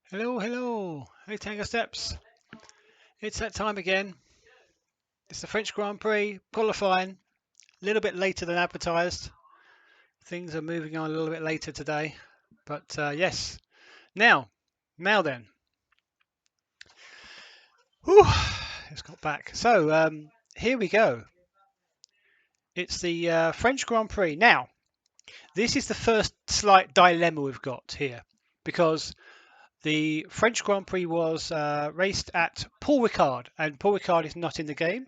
Hello, hello. Hey, Tango Steps. It's that time again. It's the French Grand Prix qualifying. A little bit later than advertised. Things are moving on a little bit later today. But yes. Now then. Whew, it's got back. So here we go. It's the French Grand Prix. Now, this is the first slight dilemma we've got here because the French Grand Prix was raced at Paul Ricard, and Paul Ricard is not in the game.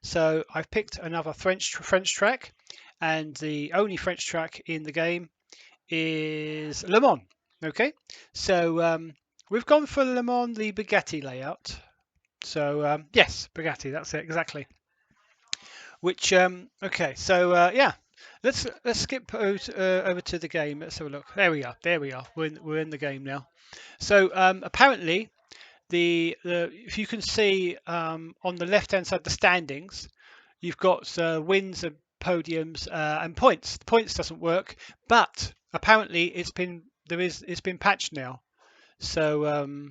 So I've picked another French track, and the only French track in the game is Le Mans. Okay, so we've gone for Le Mans, the Bugatti layout. So yes, Bugatti, that's it exactly. Which okay, so yeah, let's skip over to the game. Let's have a look. There we are. There we are. We're in the game now. So apparently, if you can see on the left hand side the standings, you've got wins and podiums and points. The points doesn't work, but apparently it's been patched now. So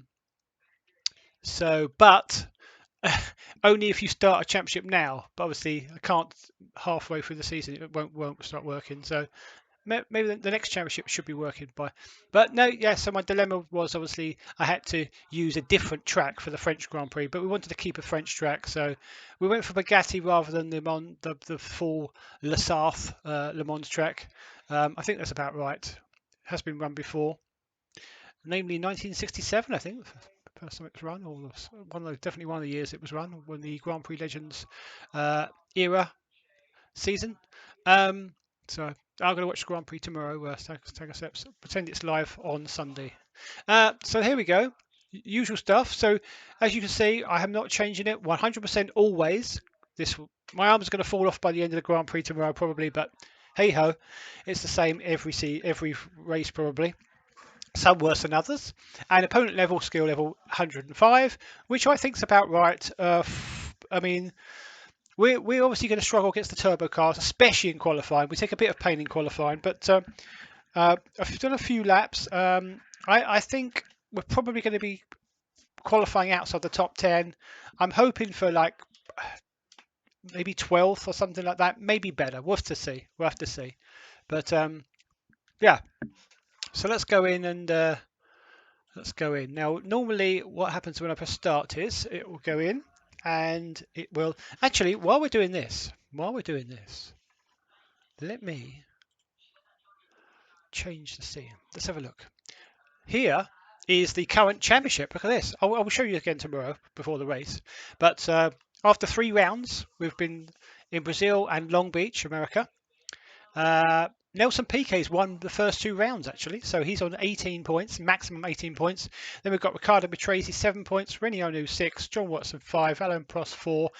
but only if you start a championship now. But obviously, I can't halfway through the season. It won't start working. So maybe the next championship should be working by. But no, yeah. So my dilemma was obviously I had to use a different track for the French Grand Prix, but we wanted to keep a French track, so we went for Bugatti rather than the full Le Sarthe Le Mans track. I think that's about right. Has been run before, namely 1967, I think. First time it was run, or definitely one of the years it was run when the Grand Prix Legends era season. So I'm going to watch the Grand Prix tomorrow. Take a steps. Pretend it's live on Sunday. So here we go. Usual stuff. So as you can see, I am not changing it 100% always. My arm's going to fall off by the end of the Grand Prix tomorrow probably, but hey ho, it's the same every race probably. Some worse than others. And opponent level, skill level 105, which I think is about right. I mean, we're obviously going to struggle against the turbo cars, especially in qualifying. We take a bit of pain in qualifying, but I've done a few laps. I think we're probably going to be qualifying outside the top 10. I'm hoping for like maybe 12th or something like that. Maybe better. We'll have to see. We'll have to see. But yeah. So let's go in and let's go in. Now, normally what happens when I press start is it will go in and it will actually while we're doing this, let me change the scene. Let's have a look. Here is the current championship. Look at this. I will show you again tomorrow before the race. But after 3 rounds, we've been in Brazil and Long Beach, America. Nelson Piquet's won the first 2 rounds actually, so he's on 18 points, maximum 18 points. Then we've got Ricardo Patrese 7 points, Rennie Onu 6, John Watson 5, Alain Prost 4,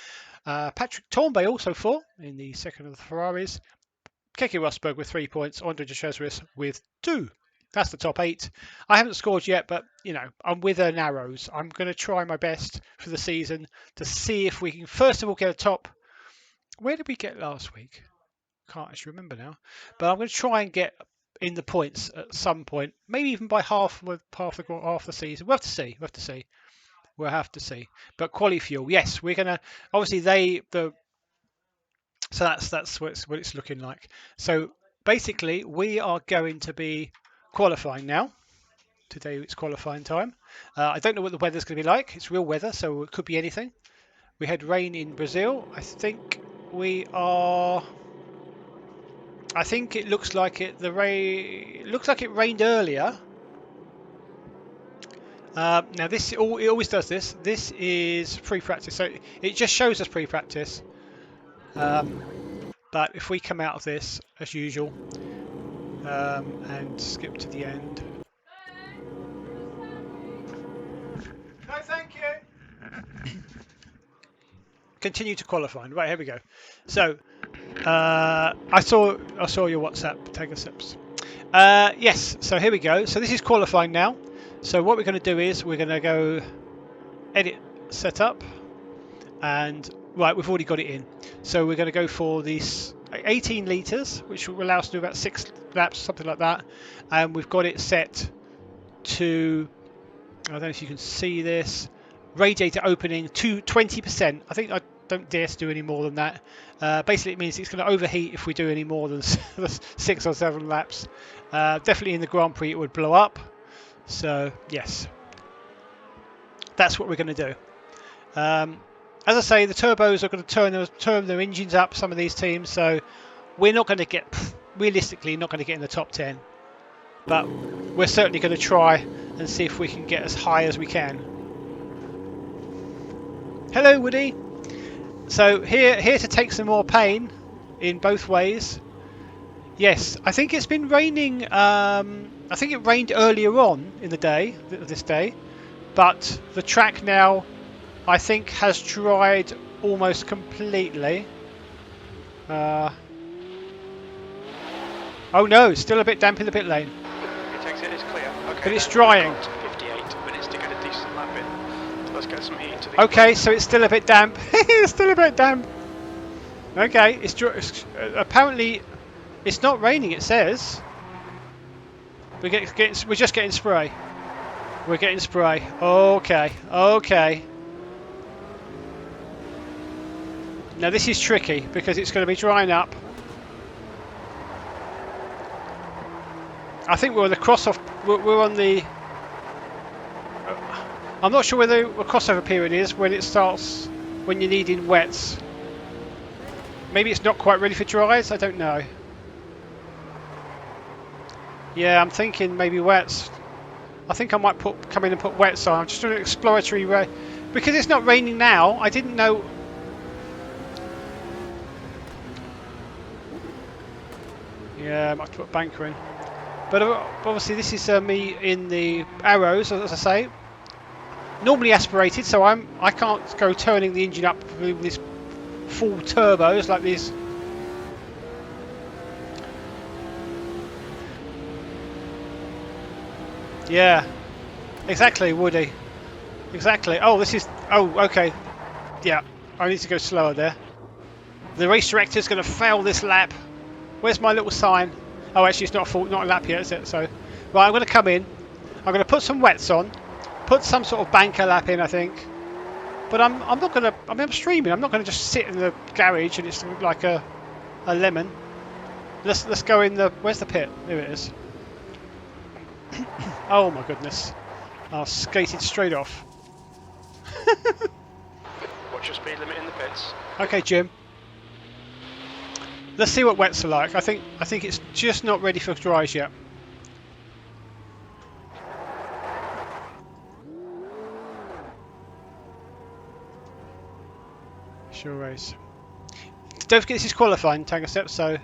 Patrick Tambay also 4 in the second of the Ferraris. Keke Rosberg with 3 points, Andre de Cesaris with 2. That's the top 8. I haven't scored yet, but you know, I'm with an arrows. I'm going to try my best for the season to see if we can first of all get a top. Where did we get last week? Can't actually remember now, but I'm going to try and get in the points at some point, maybe even by half the season. We'll have to see. We'll have to see. But quali fuel, yes, we're gonna. Obviously, so that's what it's looking like. So basically, we are going to be qualifying now. Today it's qualifying time. I don't know what the weather's going to be like. It's real weather, so it could be anything. We had rain in Brazil. I think it looks like it. Looks like it rained earlier. Now it always does this. This is pre-practice, so it just shows us pre-practice. But if we come out of this as usual and skip to the end. No, thank you. Continue to qualify. Right, here we go. So I saw your WhatsApp, Tango Steps. Yes, so here we go. So this is qualifying now. So what we're going to do is we're going to go edit setup, and right, we've already got it in. So we're going to go for these 18 litres, which will allow us to do about 6 laps, something like that. And we've got it set to I don't know if you can see this. Radiator opening to 20%. I think I don't dare to do any more than that. Basically, it means it's going to overheat if we do any more than 6 or 7 laps. Definitely in the Grand Prix it would blow up. So, yes. That's what we're going to do. As I say, the turbos are going to turn their engines up, some of these teams. So, we're not going to get, realistically, not going to get in the top 10. But we're certainly going to try and see if we can get as high as we can. Hello, Woody. So here to take some more pain in both ways. Yes, I think it's been raining. I think it rained earlier on in the day, this day, but the track now, I think, has dried almost completely. Oh no, it's still a bit damp in the pit lane. It takes it as clear. Okay, but it's drying. 58 minutes to get a decent lap in. So let's get some heat into the. Okay, so it's still a bit damp. It's still a bit damp. Okay, it's apparently it's not raining. It says we're just getting spray. We're getting spray. Okay, okay. Now this is tricky because it's going to be drying up. I think we're on the crossover. We're on the. I'm not sure whether a crossover period is when it starts when you're needing wets. Maybe it's not quite ready for dries. I don't know. Yeah, I'm thinking maybe wets. I think I might come in and put wets on. I'm just doing an exploratory because it's not raining now. I didn't know. Yeah, I might put banker in. But obviously this is me in the arrows, as I say. Normally aspirated, so I can't go turning the engine up with this full turbos like this. Yeah, exactly, Woody. Exactly. Oh, this is. Oh, okay. Yeah, I need to go slower there. The race director's going to fail this lap. Where's my little sign? Oh, actually, it's not a lap yet, is it? So, right, I'm going to come in. I'm going to put some wets on, put some sort of banker lap in, I think. But I'm not going to. I'm streaming. I'm not going to just sit in the garage and it's like a lemon. Let's go in the. Where's the pit? There it is. Oh my goodness! I skated straight off. What's your speed limit in the pits? Okay, Jim. Let's see what wets are like. I think it's just not ready for dries yet. Sure race. Don't forget this is qualifying, Tango Step. So,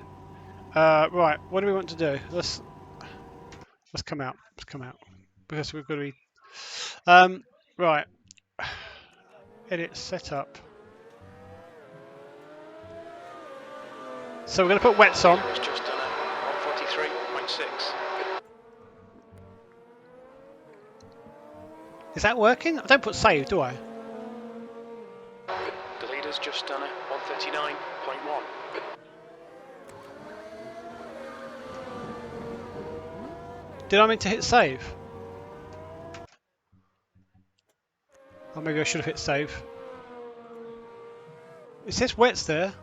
right, what do we want to do? Let's come out. Let's come out because we've got to be. Right. Edit setup. So we're going to put wets on. It's just done at 143.6. Is that working? I don't put save, do I? The leader's just done at 139.1. Did I mean to hit save? Or maybe I should have hit save. It says wets there.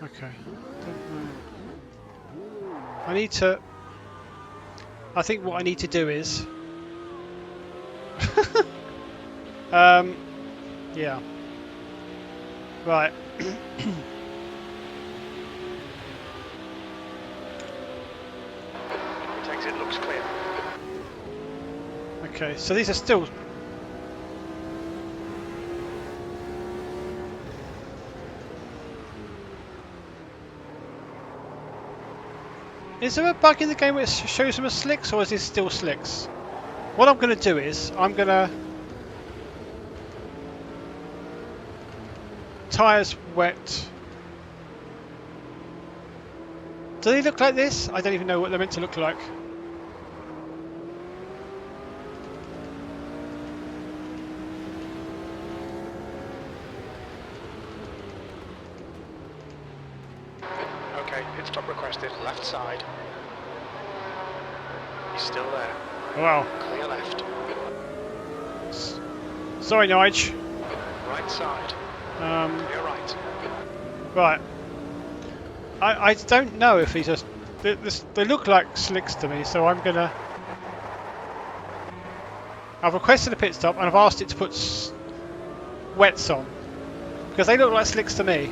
Okay. I need to. I think what I need to do is. Yeah. Right. It looks clear. Okay, so these are still. Is there a bug in the game where it shows them as slicks, or is this still slicks? What I'm going to do is I'm going to tyres wet. Do they look like this? I don't even know what they're meant to look like. Okay, pit stop requested, left side. He's still there. Wow. Clear left. Sorry, Nige. Right side. Clear right. Right. I don't know if he's just... They look like slicks to me, so I'm gonna... I've requested a pit stop and I've asked it to put wets on. Because they look like slicks to me.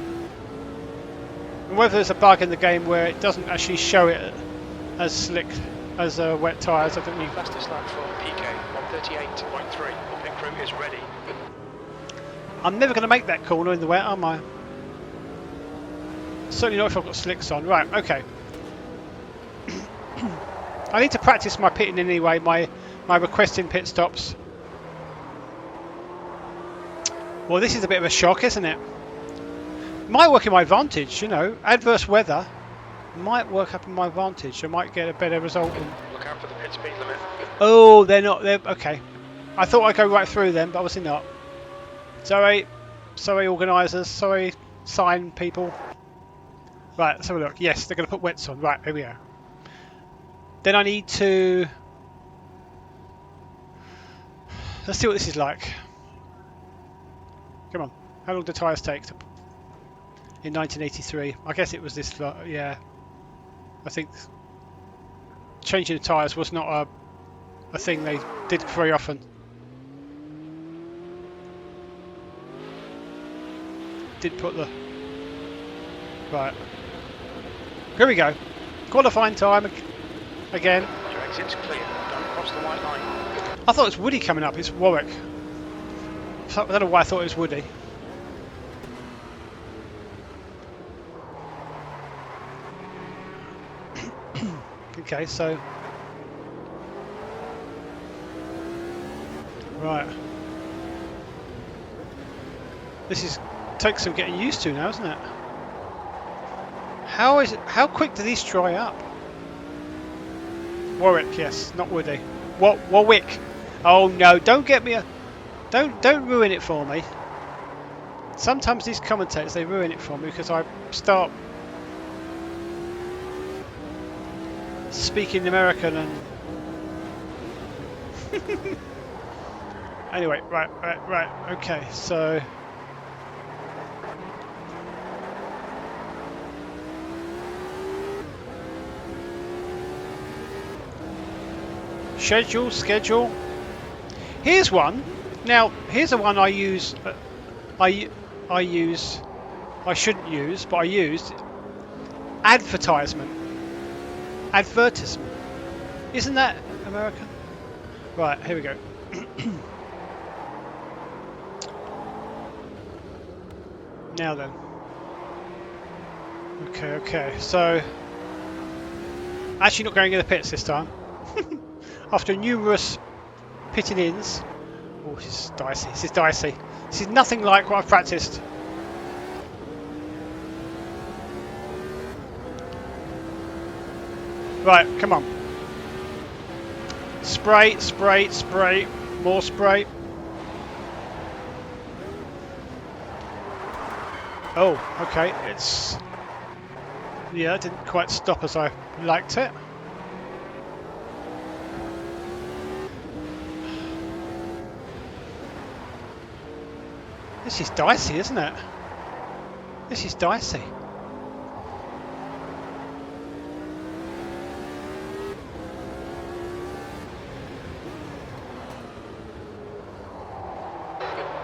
And whether there's a bug in the game where it doesn't actually show it as slick as wet tyres, I don't know. Fastest lap for PK, 138.3. Pit crew is ready. I'm never going to make that corner in the wet, am I? Certainly not if I've got slicks on. Right, okay. I need to practice my pitting anyway, my requesting pit stops. Well, this is a bit of a shock, isn't it? Might work in my advantage, you know. Adverse weather might work up in my advantage. I might get a better result. Look out for the pit speed limit. Oh, they're not. They're okay. I thought I'd go right through them, but obviously not. Sorry, organisers. Sorry, sign people. Right, let's have a look. Yes, they're going to put wets on. Right, here we go. Then I need to... Let's see what this is like. Come on. How long do tyres take in 1983? I guess it was this... Yeah. I think changing the tyres was not a thing they did very often. Did put the... Right. Here we go. Qualifying time again. Your exit's clear. Don't cross the white line. I thought it was Woody coming up. It's Warwick. I don't know why I thought it was Woody. Okay, so... Right. This takes some getting used to now, isn't it? How quick do these dry up? Warwick, yes, not Woody. Warwick. Oh no, don't get me don't ruin it for me. Sometimes these commentators, they ruin it for me because I start speaking American and anyway, right, okay, so schedule. Here's one. Now, here's a one I use. I shouldn't use, but I used. Advertisement. Isn't that American? Right, here we go. Now then. Okay. So, actually not going in the pits this time. After numerous pitting ins. Oh, this is dicey. This is nothing like what I've practiced. Right, come on. Spray. More spray. Oh, okay. Yeah, it didn't quite stop as I liked it. This is dicey, isn't it? This is dicey.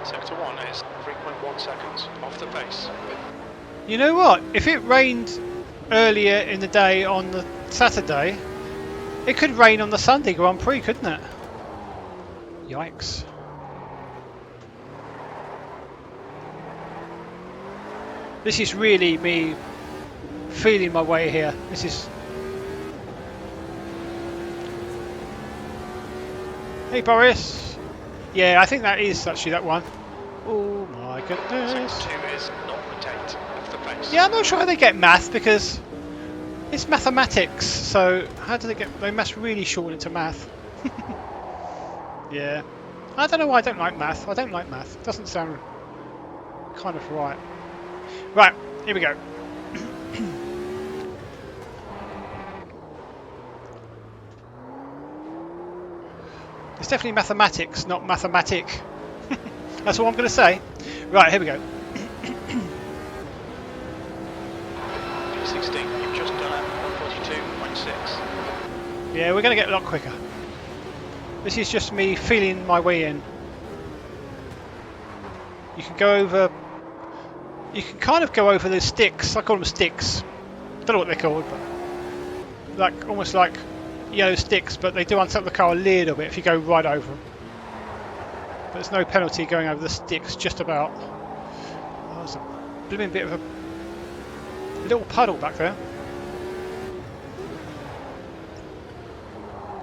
Sector 1 is 3.1 seconds off the pace. You know what? If it rained earlier in the day on the Saturday, it could rain on the Sunday Grand Prix, couldn't it? Yikes. This is really me feeling my way here. This is... Hey Boris! Yeah, I think that is actually that one. Oh my goodness. Sector 2 is 0.8 off the pace. Yeah, I'm not sure how they get math because it's mathematics. So how do they must really shorten it to math? Yeah. I don't know why I don't like math. I don't like math. It doesn't sound kind of right. Right, here we go. It's definitely mathematics, not mathematic. That's all I'm going to say. Right, here we go. P16, you've just done it, 142.6. Yeah, we're going to get a lot quicker. This is just me feeling my way in. You can go over... You can kind of go over the sticks. I call them sticks. Don't know what they're called, but... like almost like yellow sticks, but they do unsettle the car a little bit if you go right over them. But there's no penalty going over the sticks, just about. Oh, there's a blooming bit of a little puddle back there.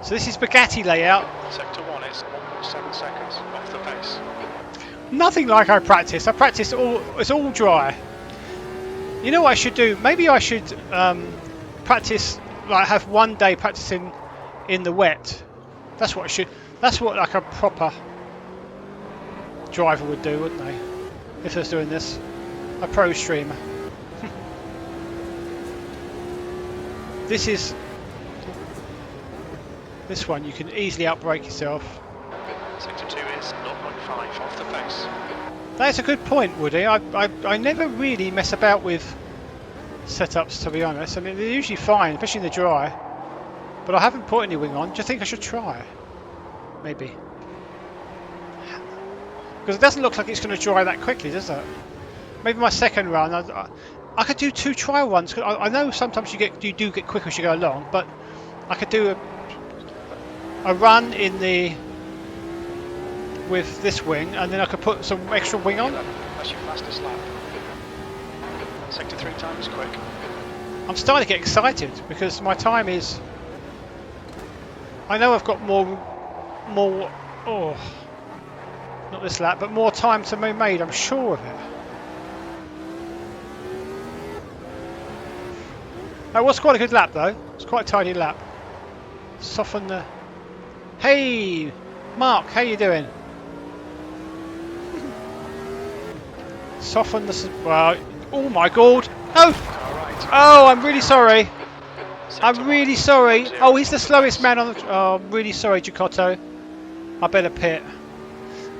So this is Bugatti layout. Sector 1 is 1.7 seconds off the pace. Nothing like I practice. I practice all. It's all dry. You know what I should do? Maybe I should practice. Like have one day practicing in the wet. That's what I should. That's what like a proper driver would do, wouldn't they? If they was doing this, a pro streamer. This is. This one you can easily outbrake yourself. Sector 2 is 0.5 off the pace. That's a good point, Woody. I never really mess about with setups, to be honest. I mean, they're usually fine, especially in the dry. But I haven't put any wing on. Do you think I should try? Maybe. Because it doesn't look like it's going to dry that quickly, does it? Maybe my second run, I could do 2 trial runs. 'Cause I know sometimes you do get quicker as you go along, but I could do a run in the with this wing, and then I could put some extra wing on. That's your fastest lap. Sector 3 time is quick. I'm starting to get excited because my time is. I know I've got more. Oh, not this lap, but more time to be made. I'm sure of it. That was quite a good lap, though. It's quite a tidy lap. Soften the. Hey, Mark, how you doing? Soften the. Well, oh my God! No! Oh, I'm really sorry. I'm really sorry. Oh, he's the slowest man on the. Oh, I'm really sorry, Giacotto. I better pit.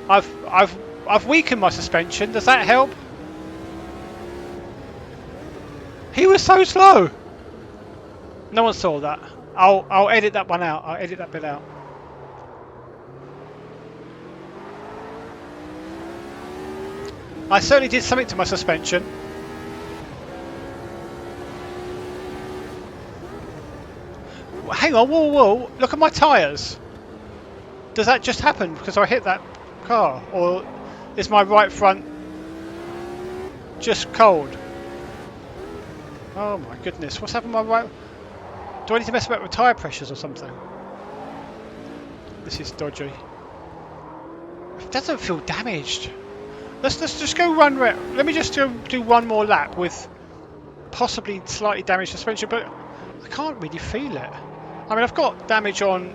I've weakened my suspension. Does that help? He was so slow. No one saw that. I'll edit that one out. I'll edit that bit out. I certainly did something to my suspension. Hang on, whoa, whoa! Look at my tyres. Does that just happen because I hit that car, or is my right front just cold? Oh my goodness! What's happened to my right? Do I need to mess about with tyre pressures or something? This is dodgy. It doesn't feel damaged. Let's just go run. Let me just do one more lap with possibly slightly damaged suspension, but I can't really feel it. I mean, I've got damage on,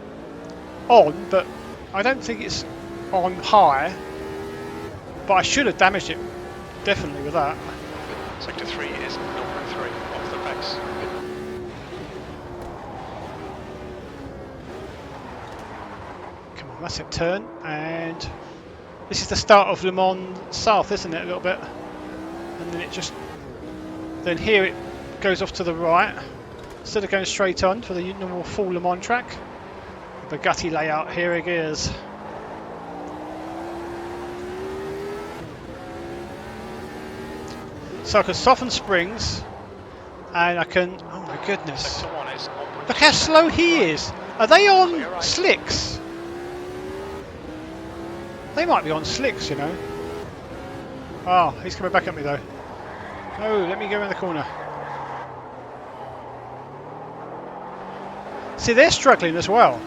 but I don't think it's on high. But I should have damaged it definitely with that. Sector 3 is 0.3 off the pace. Come on, that's it. Turn, and this is the start of Le Mans South, isn't it? A little bit, and then then here it goes off to the right. Instead of going straight on for the normal full Le Mans track, Bugatti layout, here it is. So I can soften springs, and I can. Oh my goodness! Sector 1 is Look how slow he is. Are they on slicks? They might be on slicks, you know. Oh, he's coming back at me though. Oh, let me go in the corner. See, they're struggling as well.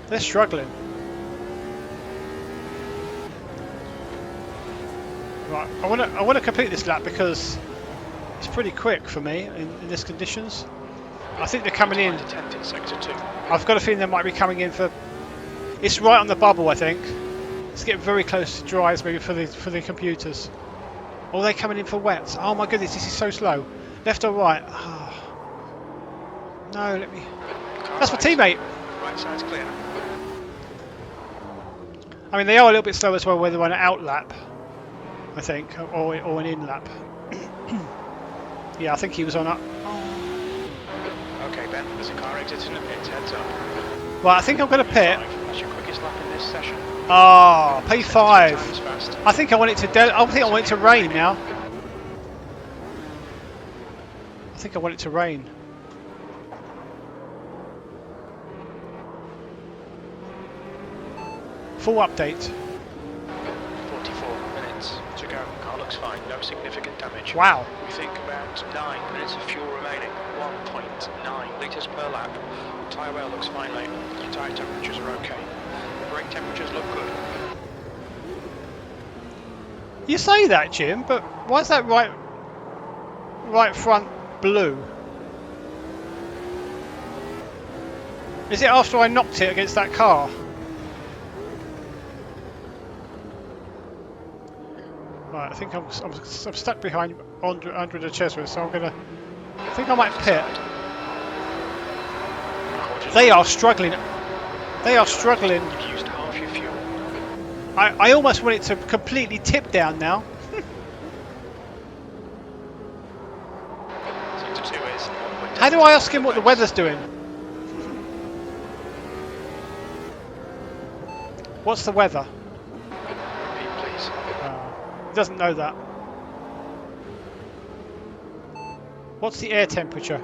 They're struggling. Right, I want to complete this lap because it's pretty quick for me in these conditions. I think they're coming in. Sector 2. I've got a feeling they might be coming in for. It's right on the bubble, I think. It's getting very close to dries maybe for the computers. Or are they coming in for wets? Oh my goodness, this is so slow. Left or right? Oh. No, let me. That's my teammate. Right side's clear. I mean, they are a little bit slow as well when they're on an out lap, I think, or an in lap. Yeah, I think he was on up. Okay, Ben, there's a car exiting the pits, heads up. Well, I think I'm going to pit. That's your quickest lap in this session. Ah, P5. Times fast. I think I want it to. I think I want it to rain now. I think I want it to rain. Full update. 44 minutes to go. Car looks fine. No significant damage. Wow. We think about 9 minutes of fuel remaining. 1.9 litres per lap. Tyre wear looks fine, mate. Your tyre temperatures are okay. Brake temperatures look good. You say that, Jim, but why is that right front blue? Is it after I knocked it against that car? Right, I think I'm stuck behind under the Chesworth, so I think I might pit. They are struggling. They are struggling. You've used half your fuel. I almost want it to completely tip down now. 6-2 is. How do I ask him what the weather's doing? What's the weather? Repeat, please. He doesn't know that. What's the air temperature?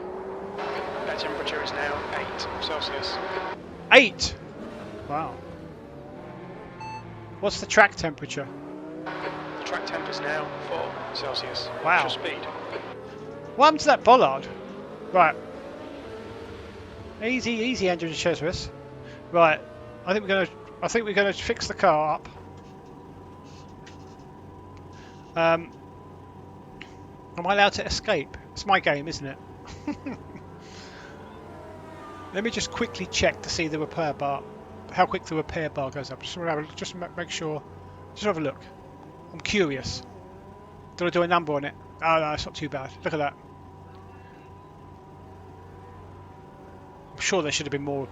Air temperature is now 8 Celsius. 8! Wow. What's the track temperature? The track temp is now 4 Celsius. Wow. What's your speed? What happened to that bollard? Right. Easy, Andrew Chesworth. Right. I think we're gonna fix the car up. Am I allowed to escape? It's my game, isn't it? Let me just quickly check to see the repair bar, how quick the repair bar goes up. Just make sure. Just have a look. I'm curious. Do I do a number on it? Oh no, it's not too bad. Look at that. I'm sure there should have been more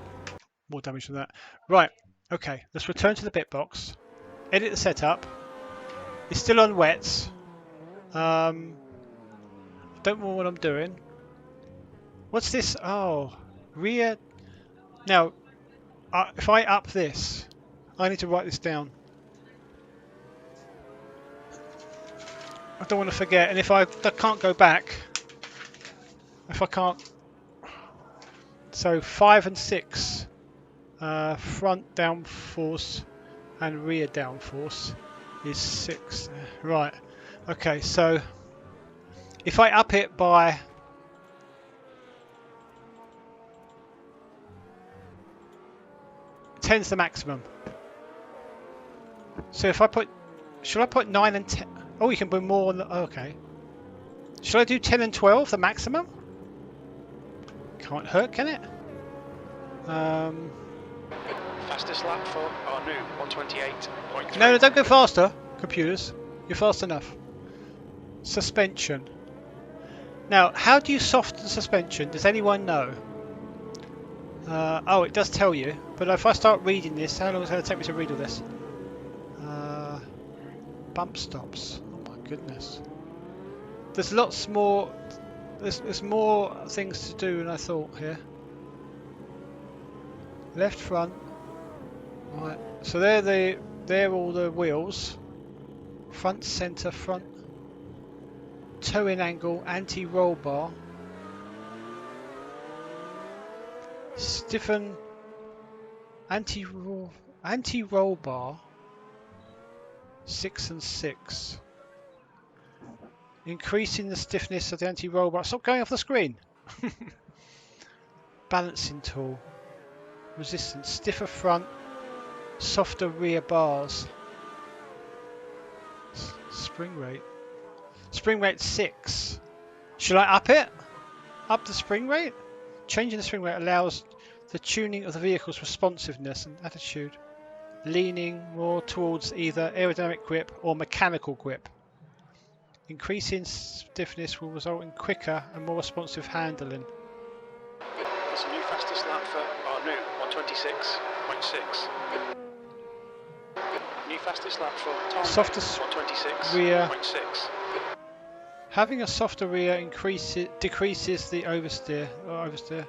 damage than that. Right. Okay. Let's return to the bit box. Edit the setup. It's still on wets. Don't know what I'm doing. What's this? Oh, rear. Now, if I up this, I need to write this down. I don't want to forget. And if I can't go back, if I can't, so 5 and 6, front downforce and rear downforce is 6. Right. Okay. So if I up it by 10's the maximum. So if I put, should I put 9 and 10? Oh, you can put more on the, oh, okay. Should I do 10 and 12, the maximum? Can't hurt, can it? Fastest lap for our new 128.3. No, don't go faster, computers. You're fast enough. Suspension. Now, how do you soften suspension? Does anyone know? Oh, it does tell you. But if I start reading this, how long is it going to take me to read all this? Bump stops. Oh my goodness. There's lots more. There's more things to do than I thought here. Left front. Right. So they're all the wheels. Front center front. Toe in angle. Anti-roll bar. Stiffen. Anti-roll bar. 6 and 6. Increasing the stiffness of the anti-roll bar. Stop going off the screen. Balancing tool. Resistance. Stiffer front. Softer rear bars. Spring rate. Spring rate 6. Should I up it? Up the spring rate? Changing the spring rate allows the tuning of the vehicle's responsiveness and attitude. Leaning more towards either aerodynamic grip or mechanical grip. Increasing stiffness will result in quicker and more responsive handling. That's a new fastest lap for our new 126.6. new fastest lap for Tom. Softer 126.6. rear. Having a softer rear decreases the oversteer,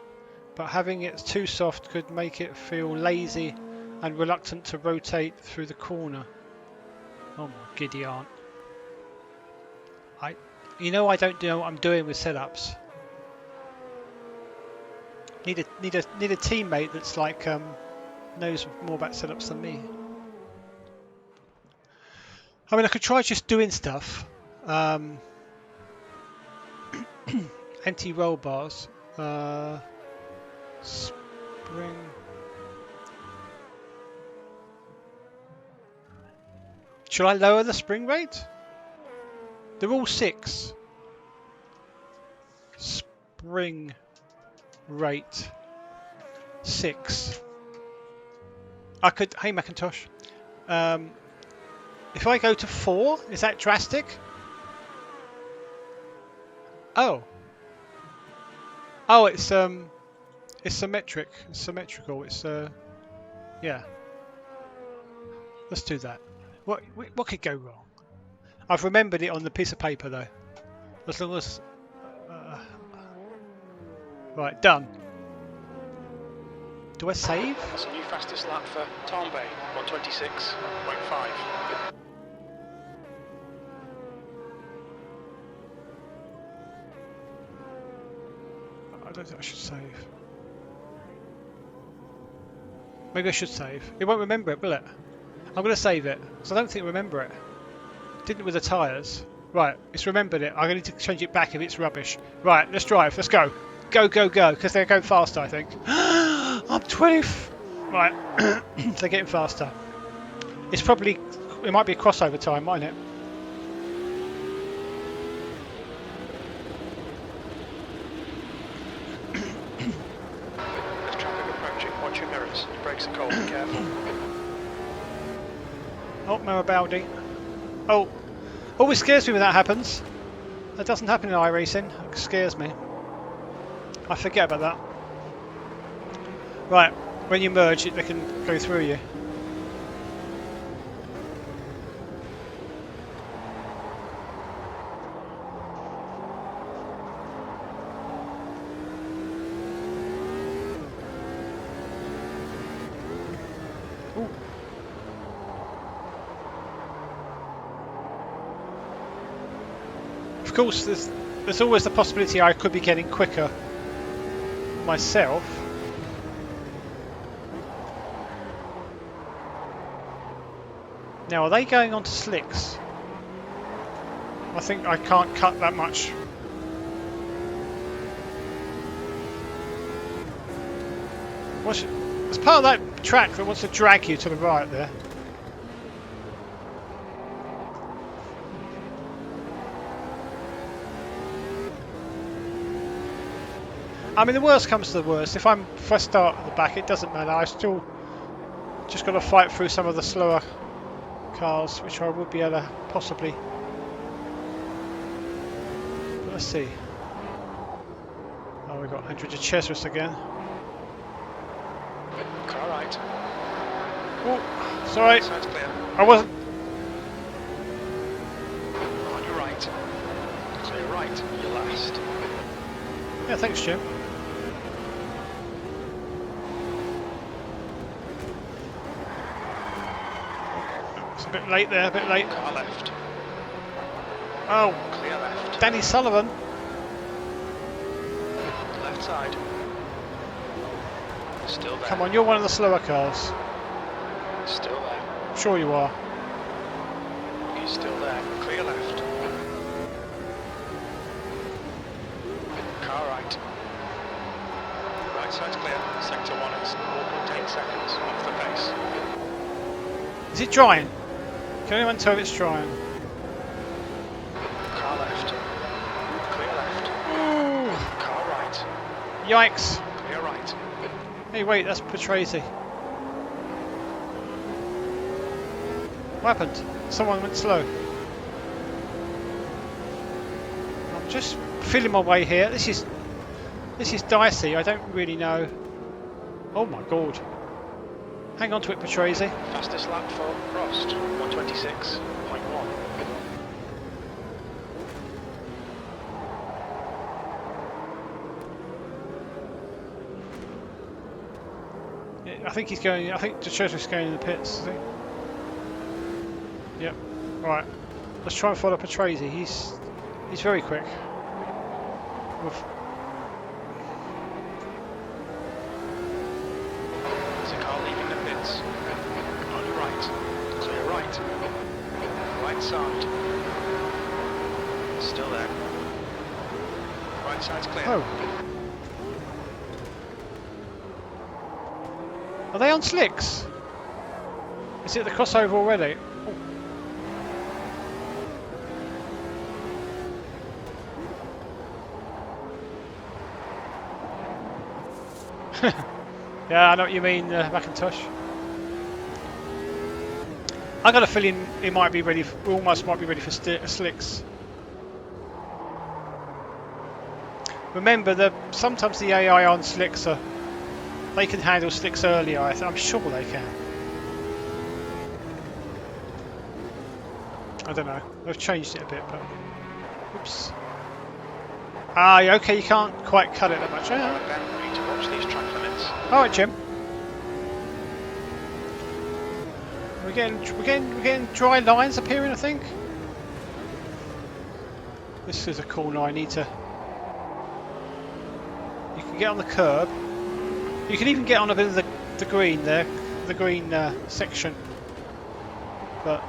but having it too soft could make it feel lazy and reluctant to rotate through the corner. Oh my giddy aunt. I don't know what I'm doing with setups. Need a teammate that's like knows more about setups than me. I mean, I could try just doing stuff. Anti-roll bars. Spring. Should I lower the spring rate? They're all 6. Spring rate 6. I could. Hey Macintosh. If I go to 4, is that drastic? Oh. Oh, it's symmetric. It's symmetrical. It's yeah. Let's do that. What could go wrong? I've remembered it on the piece of paper though. As long as right, done. Do I save? That's a new fastest lap for Tom Bay, 126.5. I don't think I should save. Maybe I should save. It won't remember it, will it? I'm going to save it, because I don't think it'll remember it. Didn't with the tyres. Right, it's remembered it. I'm going to need to change it back if it's rubbish. Right, let's drive. Let's go. Go, go, go, because they're going faster, I think. I'm 20. Right, they're getting faster. It's probably, it might be a crossover time, mightn't it? There's traffic approaching. Watch your mirrors. Your brakes are cold. Be careful. Oh, Maribaldi. Oh, always scares me when that happens. That doesn't happen in iRacing. It scares me. I forget about that. Right, when you merge, they can go through you. Ooh. Of course, there's always the possibility I could be getting quicker myself. Now, are they going on to slicks? I think I can't cut that much. It's part of that track that wants to drag you to the right there. I mean, the worst comes to the worst. If I start at the back, it doesn't matter. I still just got to fight through some of the slower cars, which I would be able to possibly. But let's see. Oh, we've got Andrew de Cesaris again. Car right. Oh, sorry. Side's clear. I wasn't. On your right. So you're right. You're last. Yeah, thanks, Jim. It's a bit late there, a bit late. Car left. Oh, Clear left. Danny Sullivan. Left side. Still there. Come on, you're one of the slower cars. Still there. Sure you are. He's still there. Clear left. Car right. Right side's clear. Sector 1 is 4.8 seconds off the pace. Is it drying? Can anyone tell if it's drying? Car left. Clear left. Ooh, Car right. yikes. Clear right. Hey, wait, that's Patrese. What happened? Someone went slow. I'm just feeling my way here. This is dicey. I don't really know. Oh my god. Hang on to it, Patrese. Fastest lap for Prost, 126.1. I think he's going. I think Patrese going in the pits. Is he? Yep. Right. Let's try and follow Patrese. He's very quick. Oof. There's a car leaving the pits. On your right. Clear right. Right side. Still there. Right side's clear. Oh. Are they on slicks? Is it the crossover already? Oh. Yeah, I know what you mean, Macintosh. I got a feeling it might be ready. Almost might be ready for slicks. Remember that sometimes the AI on slicks are. They can handle slicks earlier. I'm sure they can. I don't know. They've changed it a bit, but oops. Ah, okay. You can't quite cut it that much. Alright, Ben, we need to watch these track limits. All right, Jim. We're getting dry lines appearing. I think. This is a corner I need to. You can get on the curb. You can even get on a bit of the green there, the green section. But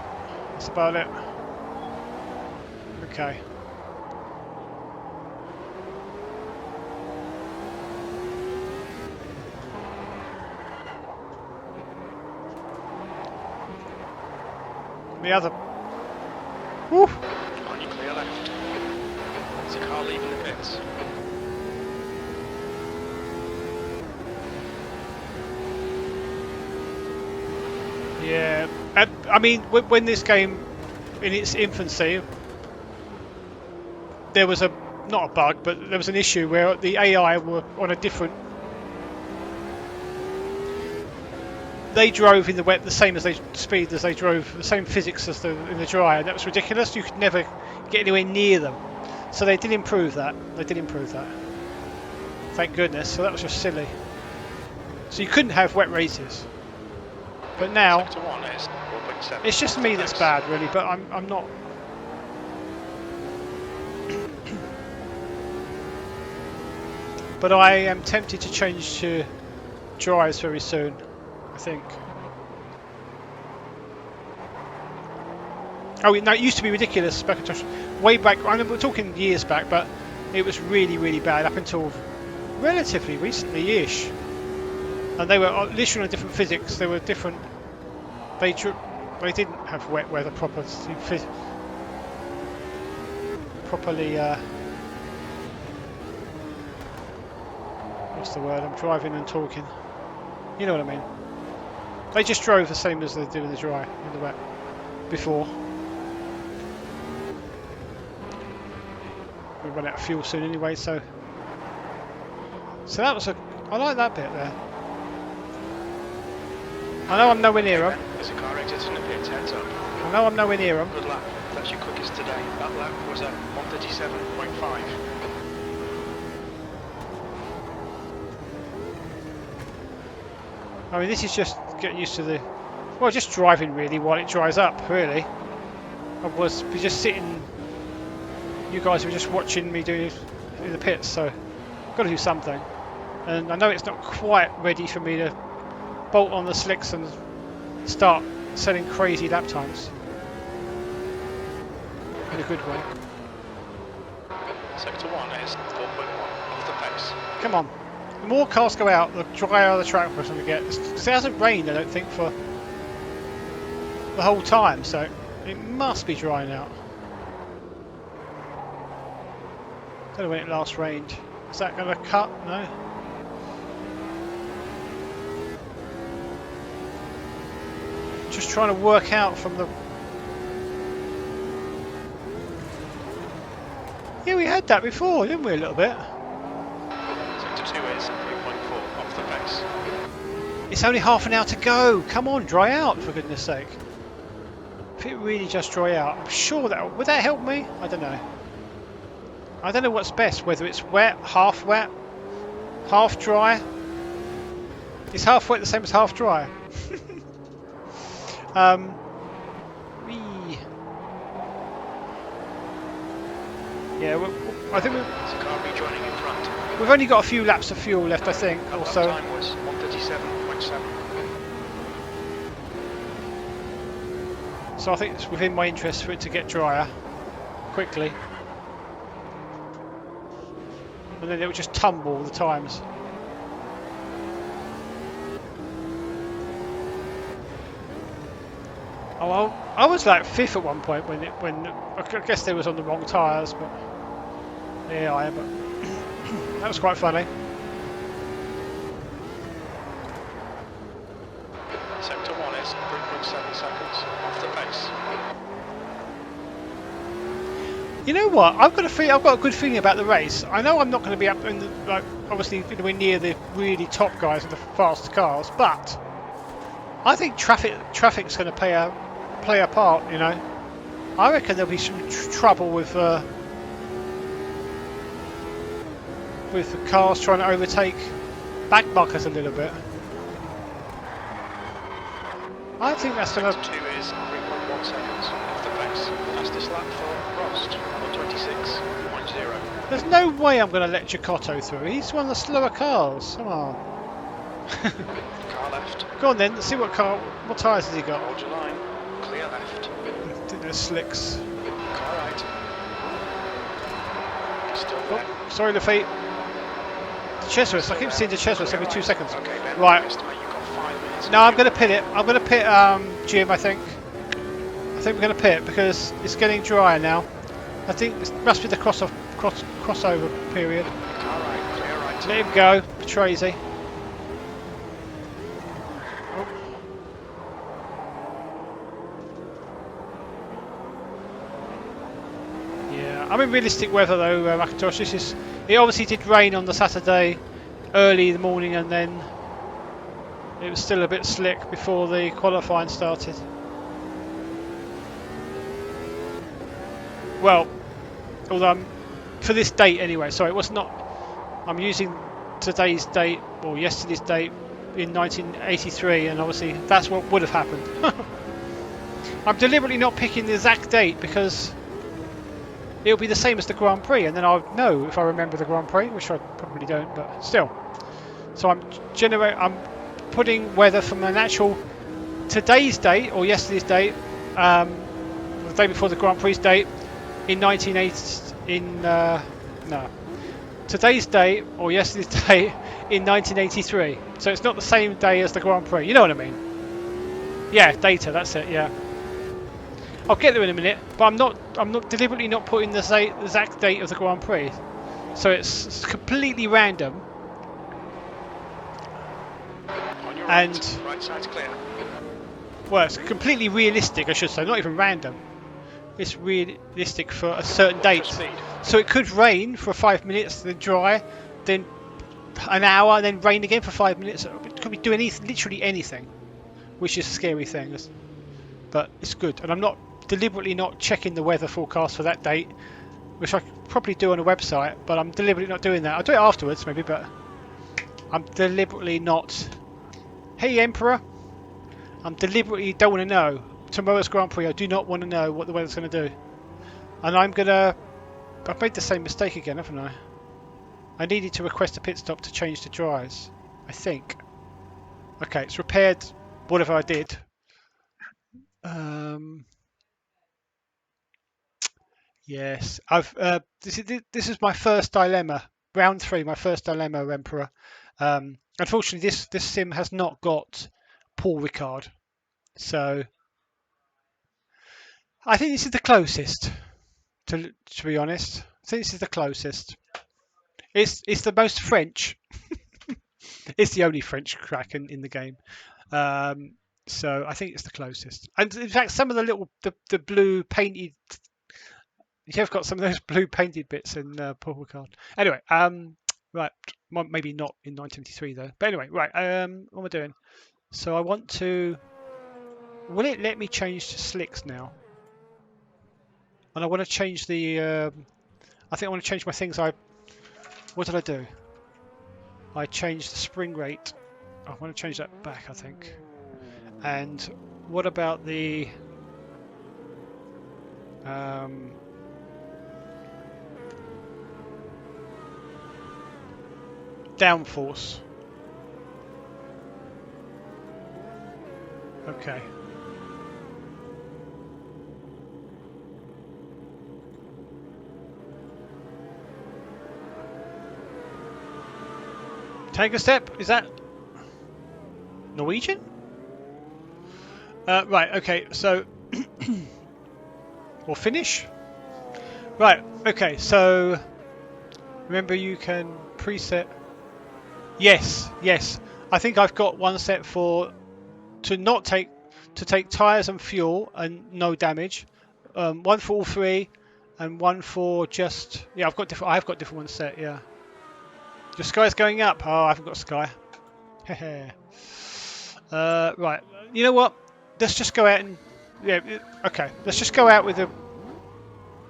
that's about it. Okay. The other. Woo! On your clear left. There's a car leaving the pits. Yeah, I mean, when this game, in its infancy, there was not a bug, but there was an issue where the AI were on a different. They drove in the wet the same speed as they drove, the same physics as in the dry, and that was ridiculous. You could never get anywhere near them. So they did improve that. Thank goodness. So that was just silly. So you couldn't have wet races. But now, it's just me that's bad, really. But I'm not. But I am tempted to change to dries very soon. I think. Oh no! It used to be ridiculous back way back. I mean, we're talking years back, but it was really, really bad up until relatively recently-ish. And they were literally on different physics. They were different. They didn't have wet weather properly. What's the word? I'm driving and talking. You know what I mean. They just drove the same as they do in the dry, in the wet, before. We run out of fuel soon anyway, so that was I like that bit there. I know I'm nowhere near them. There's a car exiting the pits, heads up. I know I'm nowhere near them. Good lap. That's your quickest today. That lap was at 137.5. I mean, this is just getting used to just driving really while it dries up, really. I was just sitting, you guys were just watching me do in the pits, so I've got to do something. And I know it's not quite ready for me to bolt on the slicks and start setting crazy lap times. In a good way. Sector 1 is 4.1 off the pace. Come on. The more cars go out, the drier the track we're going to get. Because it hasn't rained, I don't think, for the whole time, so it must be drying out. Don't know when it last rained. Is that going to cut? No. Just trying to work out from the. Yeah, we had that before, didn't we? A little bit. Sector 2 is 3.4 off the pace. It's only half an hour to go. Come on, dry out, for goodness sake. If it really just dry out, I'm sure that... Would that help me? I don't know. I don't know what's best, whether it's wet, half dry. Is half wet the same as half dry? Whee. Yeah, I think car rejoining in front. we've only got a few laps of fuel left, I think. Also, time was 1:37.7. so I think it's within my interest for it to get drier quickly, and then it will just tumble all the times. Oh, I was like 5th at one point when I guess they was on the wrong tyres, but yeah, I am. But that was quite funny. Sector 1 is 3.7 seconds off the pace. You know what? I've got a good feeling about the race. I know I'm not going to be up in the, like, obviously anywhere near the really top guys and the fast cars, but I think traffic's going to play a part. You know, I reckon there'll be some trouble with the cars trying to overtake backmarkers a little bit. I think that's going to... 2 is 3.1 seconds off the pace. Fastest lap for Prost, 1:26.0. There's no way I'm going to let Giacotto through. He's one of the slower cars. Come on. Car left. Go on then. Let's see what tyres has he got. Hold your line. Clear left. I think there's slicks. Car right. Still there. Oh, sorry, Lafitte. Chesworth. I keep seeing the Chesworth every 2 seconds. Okay, Ben, Right. estimate you've got 5 minutes. No, I'm going to pit it. I'm going to pit Jim, I think. I think we're going to pit because it's getting drier now. I think it must be the crossover period. Car right, clear right. Let him go, Tracy. Yeah, I'm in realistic weather though, Macintosh. It obviously did rain on the Saturday, early in the morning, and then it was still a bit slick before the qualifying started. Well, although for this date anyway, sorry, it was not. I'm using today's date or yesterday's date in 1983, and obviously that's what would have happened. I'm deliberately not picking the exact date because it'll be the same as the Grand Prix, and then I'll know if I remember the Grand Prix, which I probably don't, but still. So I'm putting weather from an actual today's date or yesterday's date, the day before the Grand Prix date in 1980. Today's date or yesterday's date in 1983. So it's not the same day as the Grand Prix. You know what I mean? Yeah, data. That's it. Yeah. I'll get there in a minute, but I'm not deliberately not putting the exact date of the Grand Prix. So it's completely random. And right side's clear. Well, it's completely realistic, I should say, not even random. It's realistic for a certain date. So it could rain for 5 minutes, then dry, then an hour, and then rain again for 5 minutes. It could be doing literally anything, which is a scary thing. But it's good, and I'm not deliberately not checking the weather forecast for that date, which I could probably do on a website, but I'm deliberately not doing that. I'll do it afterwards maybe, but I'm deliberately not. Hey Emperor, I'm deliberately don't want to know. Tomorrow's Grand Prix, I do not want to know what the weather's going to do. And I've made the same mistake again, haven't I? I needed to request a pit stop to change the dryers, I think. Okay, it's repaired whatever I did. Yes, this is my first dilemma. Round 3, my first dilemma, Emperor. Unfortunately, this sim has not got Paul Ricard, so I think this is the closest. To be honest, I think this is the closest. It's the most French. It's the only French crack in the game. So I think it's the closest. And in fact, some of the blue painted. You've got some of those blue painted bits in Paul Ricard. Anyway, Right, well, maybe not in 1973 though. But anyway, right. What am I doing? So I want to. Will it let me change to slicks now? And I want to change the. I think I want to change my things. What did I do? I changed the spring rate. I want to change that back, I think. And what about the downforce? Okay. Take a step. Is that Norwegian? Right. Okay. So, or Finnish. Right. Okay. So, remember you can preset. Yes. Yes. I think I've got one set for to take tires and fuel and no damage. One for all three, and one for just I've got different ones set. Yeah. The sky's going up. Oh, I haven't got sky. Right. You know what? Let's just go out and okay. Let's just go out with a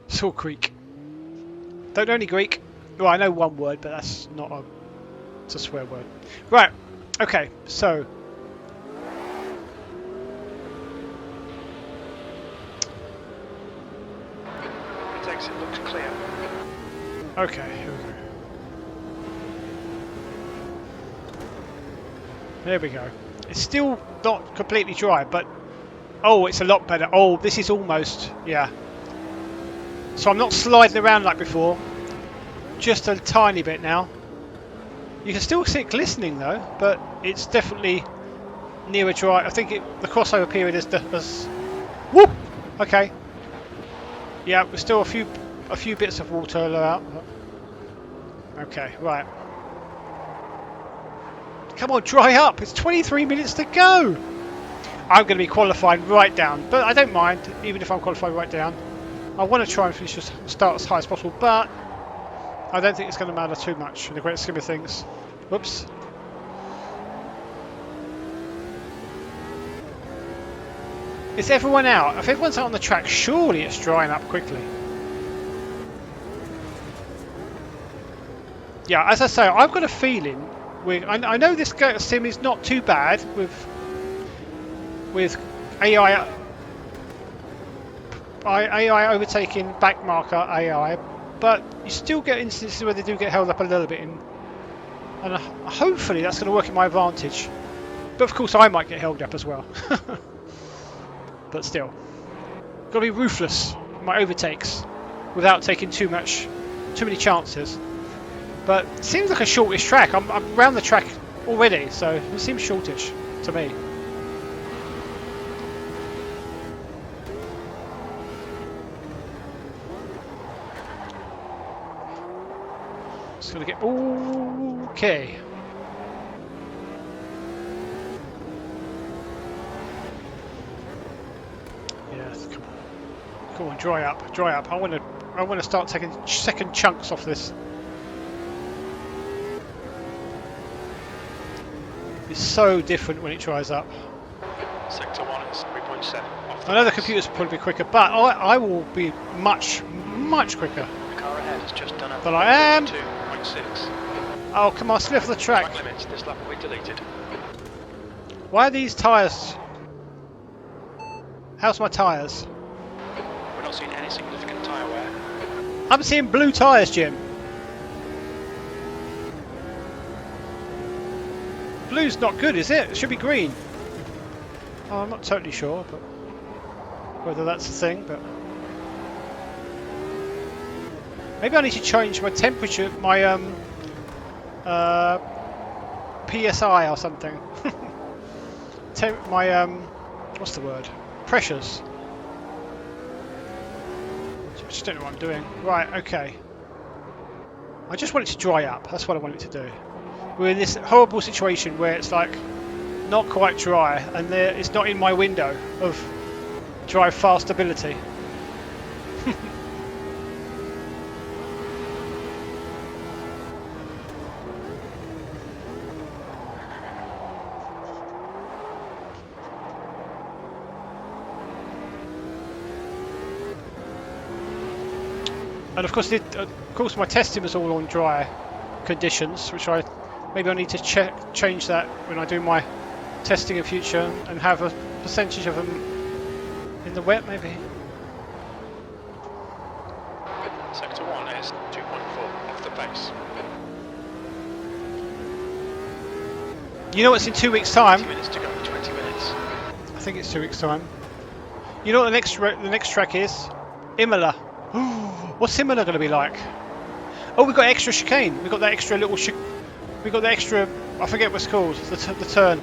Saw Creek. Don't know any Greek. Well, I know one word, but that's not a. It's a swear word. Right. Okay. So. It exit looks clear. Okay. Here we go. There we go. It's still not completely dry, but oh, it's a lot better. Oh, this is almost So I'm not sliding around like before. Just a tiny bit now. You can still see it glistening though, but it's definitely nearer dry. I think the crossover period is whoop. Okay. Yeah, there's still a few bits of water out. Okay, right. Come on, dry up. It's 23 minutes to go. I'm going to be qualifying right down, but I don't mind, even if I'm qualifying right down. I want to try and finish this start as high as possible, but I don't think it's going to matter too much in the great scheme of things. Whoops. Is everyone out? If everyone's out on the track, surely it's drying up quickly. Yeah, as I say, I've got a feeling. I know this sim is not too bad with AI overtaking backmarker AI, but you still get instances where they do get held up a little bit, and hopefully that's going to work in my advantage. But of course, I might get held up as well. But still, got to be ruthless in my overtakes without taking too many chances. But it seems like a shortish track. I'm around the track already, so it seems shortish to me. Just gonna get okay. Yes, come on, dry up. I want to start taking second chunks off this. It's so different when it dries up. Sector 1 is 3.7. I know the computers will probably be quicker, but I will be much quicker The car ahead has just done than I am. 2.6. Oh, come on, slip off the track. Track limits, this lap will be deleted. Why are these tyres? How's my tyres? We're not seeing any significant tyre wear. I'm seeing blue tyres, Jim. Blue's not good, is it? It should be green. Oh, I'm not totally sure, but whether that's the thing, but maybe I need to change my temperature, my PSI or something. My what's the word? Pressures. I just don't know what I'm doing. Right, okay. I just want it to dry up. That's what I want it to do. We're in this horrible situation where it's like not quite dry, and it's not in my window of drive fast ability. And of course, my testing was all on dry conditions, which maybe I need to change that when I do my testing in future and have a percentage of them in the wet, maybe. Sector 1 is 2.4 off the pace. You know what's in 2 weeks' time? 20 minutes to go, 20 minutes. I think it's 2 weeks' time. You know what the next track is? Imola. What's Imola going to be like? Oh, we've got extra chicane. We've got that extra little we got the extra, I forget what it's called, the turn.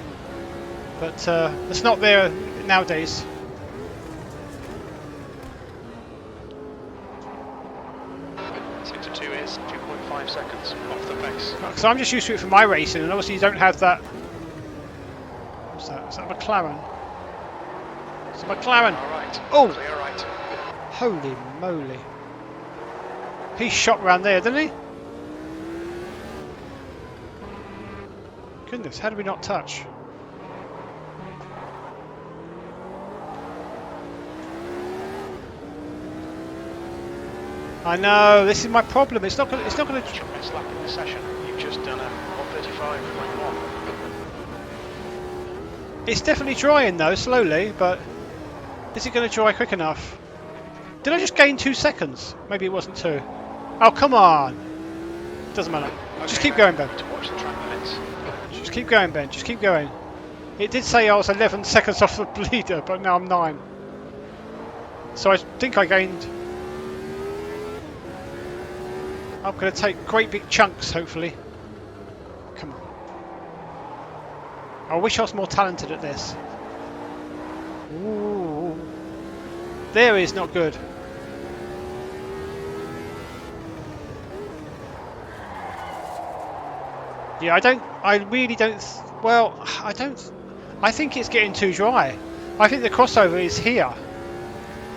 But it's not there nowadays. Sector 2 is 2.5 seconds off the pace. Because I'm just used to it for my racing, and obviously you don't have that. What's that? Is that a McLaren? It's a McLaren. All right. Oh! Clear right. Holy moly. He shot round there, didn't he? Goodness, how did we not touch? I know, this is my problem. It's not going to. Best lap in the session. You've just done a 135.1. It's definitely drying though, slowly, but is it going to dry quick enough? Did I just gain 2 seconds? Maybe it wasn't 2. Oh, come on. Doesn't matter. Okay, just keep going, Ben. To watch the track limits. Just keep going, Ben. Just keep going. It did say I was 11 seconds off the leader, but now I'm 9. So I think I gained. I'm going to take great big chunks, hopefully. Come on. I wish I was more talented at this. Ooh. There is not good. Yeah, I really don't, well, I think it's getting too dry. I think the crossover is here.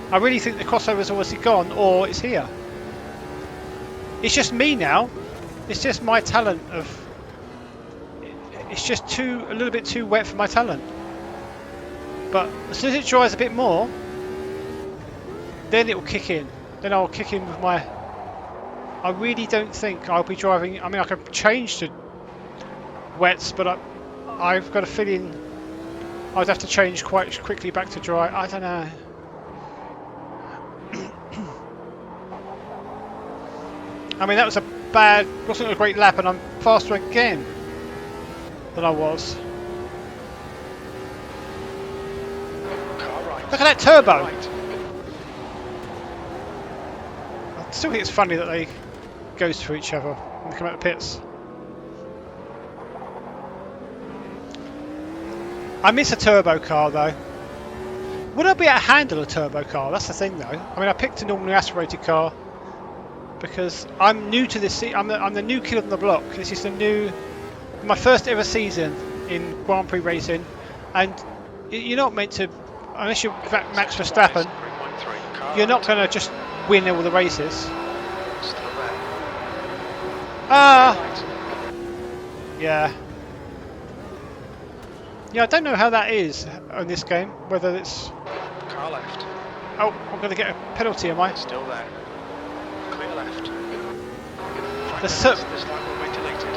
I really think the crossover's obviously gone, or it's here. It's just me now. It's just my talent of, it's just a little bit too wet for my talent. But as soon as it dries a bit more, then it will kick in. Then I'll kick in with my, I really don't think I'll be driving, I mean I can change to wets, but I've got a feeling I'd have to change quite quickly back to dry. I don't know. I mean, that was wasn't a great lap, and I'm faster again than I was. Car right. Look at that turbo! Right. I still think it's funny that they go through each other when they come out of the pits. I miss a turbo car though. Would I be able to handle a turbo car? That's the thing though. I mean, I picked a normally aspirated car because I'm new to this. I'm the new kid on the block. This is my first ever season in Grand Prix racing, and you're not meant to, unless you're Max Verstappen, 3.3. you're not going to just win all the races. Still there. Ah, yeah. Yeah, I don't know how that is on this game, whether it's... Car left. Oh, I'm going to get a penalty, am I? Still there. Clear left. There's This line will be deleted.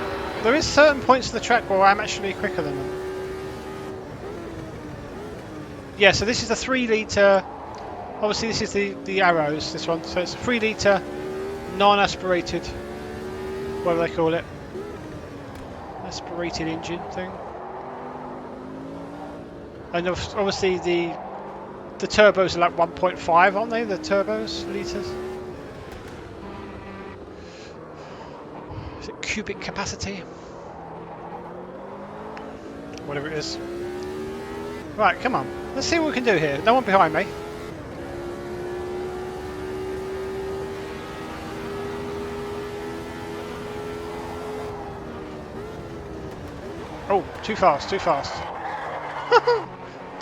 There is certain points of the track where I'm actually quicker than them. Yeah, so this is the 3 litre... Obviously this is the arrows, this one. So it's a 3 litre non-aspirated, whatever they call it. Aspirated engine thing. And obviously the turbos are like 1.5, aren't they? The turbos, litres. Is it cubic capacity? Whatever it is. Right, come on. Let's see what we can do here. No one behind me. Oh, too fast, too fast.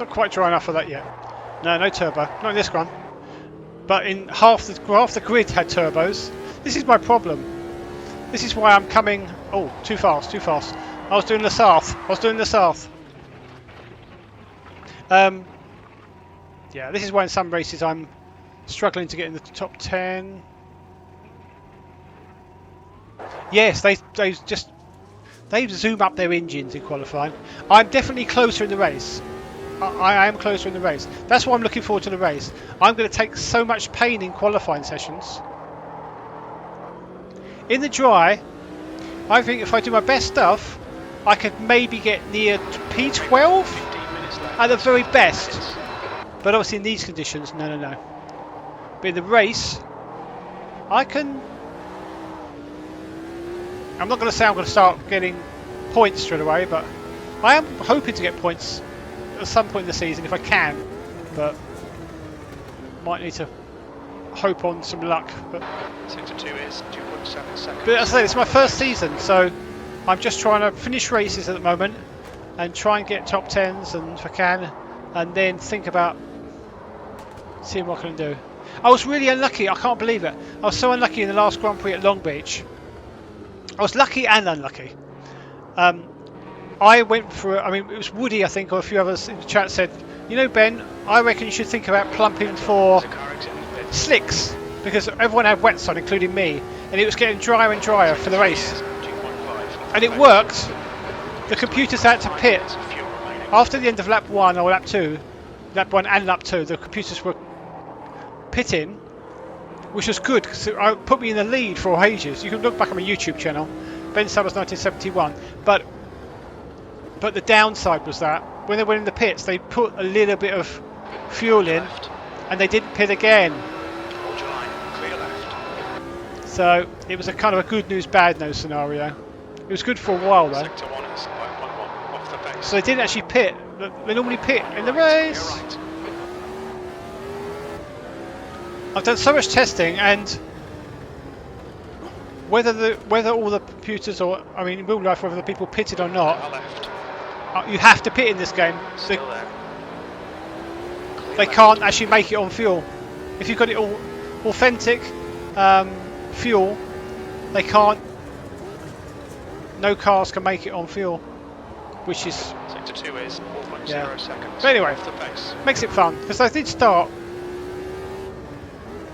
Not quite dry enough for that yet. No, no turbo. Not in this one. But in half the grid had turbos. This is my problem. This is why I'm coming... Oh, too fast, too fast. I was doing the south. Yeah, this is why in some races I'm struggling to get in the top 10. Yes, they zoom up their engines in qualifying. I'm definitely closer in the race. I am closer in the race. That's why I'm looking forward to the race. I'm going to take so much pain in qualifying sessions. In the dry, I think if I do my best stuff, I could maybe get near P12 at the very best. But obviously in these conditions, no. But in the race, I can... I'm not going to say I'm going to start getting points straight away, but I am hoping to get points at some point in the season if I can. But might need to hope on some luck. But Sector 2 is 2.7 seconds. as I say, it's my first season, so I'm just trying to finish races at the moment and try and get top 10s and if I can, and then think about seeing what I can do. I was really unlucky, I can't believe it. I was so unlucky in the last Grand Prix at Long Beach. I was lucky and unlucky. I went for, I mean, it was Woody, I think, or a few others in the chat said, you know, Ben, I reckon you should think about plumping for slicks, because everyone had wets on, including me, and it was getting drier and drier for the race. And it worked. The computers had to pit. After the end of lap 1 or lap 2, lap 1 and lap 2, the computers were pitting, which was good because it put me in the lead for ages. You can look back on my YouTube channel, Ben Summers 1971. But the downside was that when they went in the pits, they put a little bit of fuel in, and they didn't pit again. So it was a kind of a good news, bad news scenario. It was good for a while though. So they didn't actually pit. They normally pit in the race. I've done so much testing, and whether all the computers or I mean in real life whether the people pitted or not, you have to pit in this game. They can't actually make it on fuel. If you've got it all authentic fuel, they can't. No cars can make it on fuel, which is Sector 2 is 4.0 seconds. But anyway, Off the pace. makes it fun because they did start.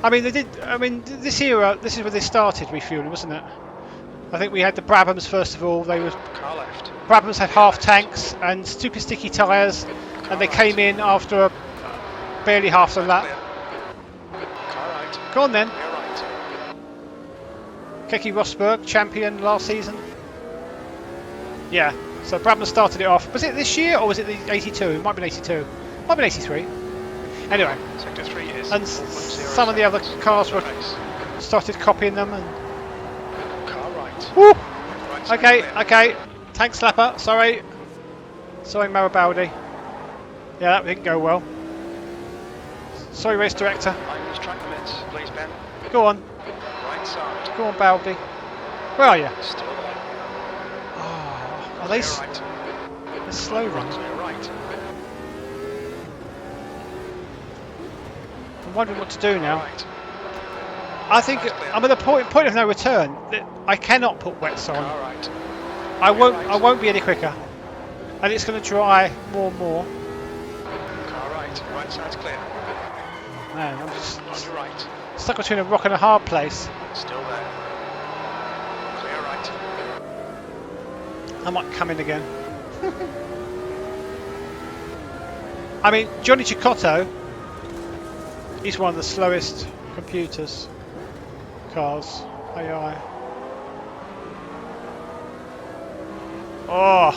I mean, they did. I mean, this era, this is where they started refueling, wasn't it? I think we had the Brabhams first of all. They were Car left. Brabhams had half tanks and super sticky tyres, and they came in after barely half a lap. Car right. Go on then, Rear right. Keke Rosberg, champion last season. Yeah, so Brabham started it off. Was it this year or was it the 82? It might have been 82. Might have been 83. Anyway, Sector 3 is and 4.0 some of the other seconds. cars were Pace. started copying them. And Car right. woo! Right side Okay, clear. okay. Tank slapper. Sorry, Marabaldi. Yeah, that didn't go well. Sorry, race director. I use track limits, please, Ben. Go on, Right side. go on, Baldi. Where are you? Still there. Oh, are they Clear right. they're slow then? Clear right. I'm wondering what to do now. Right. I think I'm at the point of no return. That I cannot put wets on. Car right. I won't be any quicker, and it's going to dry more and more. Car right. Right side's clear. Man, I'm just On your right. stuck between a rock and a hard place. Still there. Clear right. I might come in again. I mean, Johnny Cicotto, he's one of the slowest computers, cars, AI. Oh.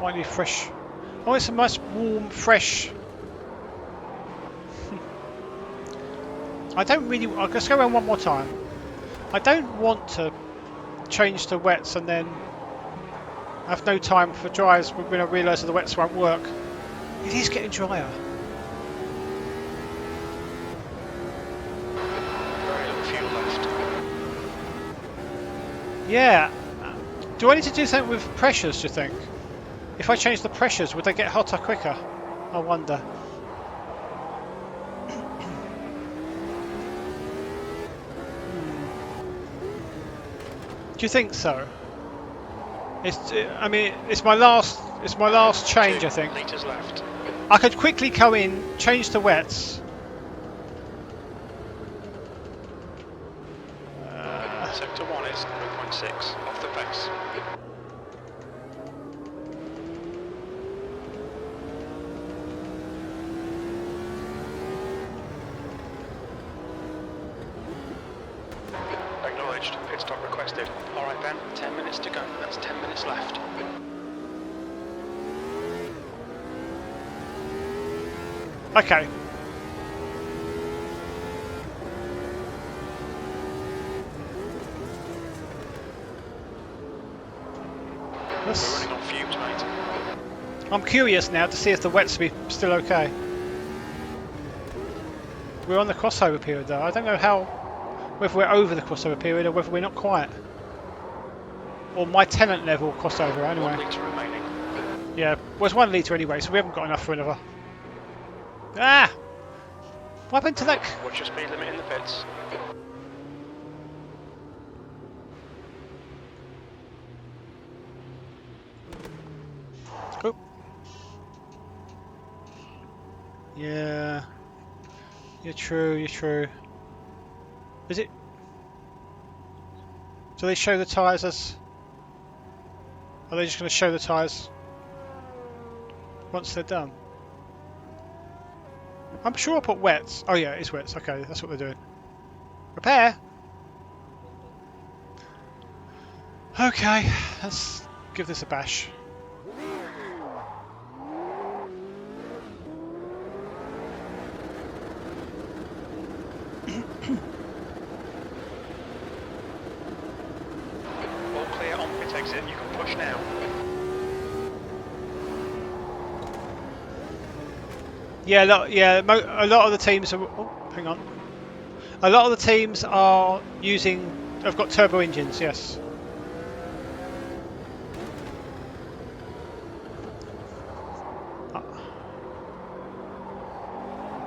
Might need fresh. I want some nice warm, fresh. I don't really. I'll just go around one more time. I don't want to change to wets and then have no time for dryers when I realise that the wets won't work. It is getting drier. Very little fuel left. Yeah. Do I need to do something with pressures, do you think? If I change the pressures, would they get hotter quicker? I wonder. Do you think so? I mean, it's my last change, I 2 think. 2 litres left. I could quickly come in, change the wets, and then, if I change the pressures, would they get hotter quicker? I wonder. Do you think so? It's my last change, I think. I could quickly come in, change the wets, and then, if I change the pressures, would they get hotter quicker? I wonder. Sector 1 is 3.6 off the pace. Acknowledged. Pit stop requested. Alright Ben, 10 minutes to go. That's 10 minutes left. Okay. We're running on fumes, mate. I'm curious now to see if the wets will be still okay. We're on the crossover period though. I don't know whether we're over the crossover period or whether we're not quite. Or my tenant level crossover anyway. 1 litre remaining. Yeah, well it's 1 litre anyway, so we haven't got enough for another. Ah! What happened to that? What's your speed limit in the pits? Oh. Yeah. You're true, you're true. Is it? Do they show the tyres as... Are they just going to show the tyres once they're done? I'm sure I put wets. Oh yeah, it's wets. Okay, that's what they're doing. Repair! Okay, let's give this a bash. All clear on pit exit, you can push now. Yeah, a lot of the teams are. Oh, hang on. A lot of the teams are using. Have got turbo engines. Yes.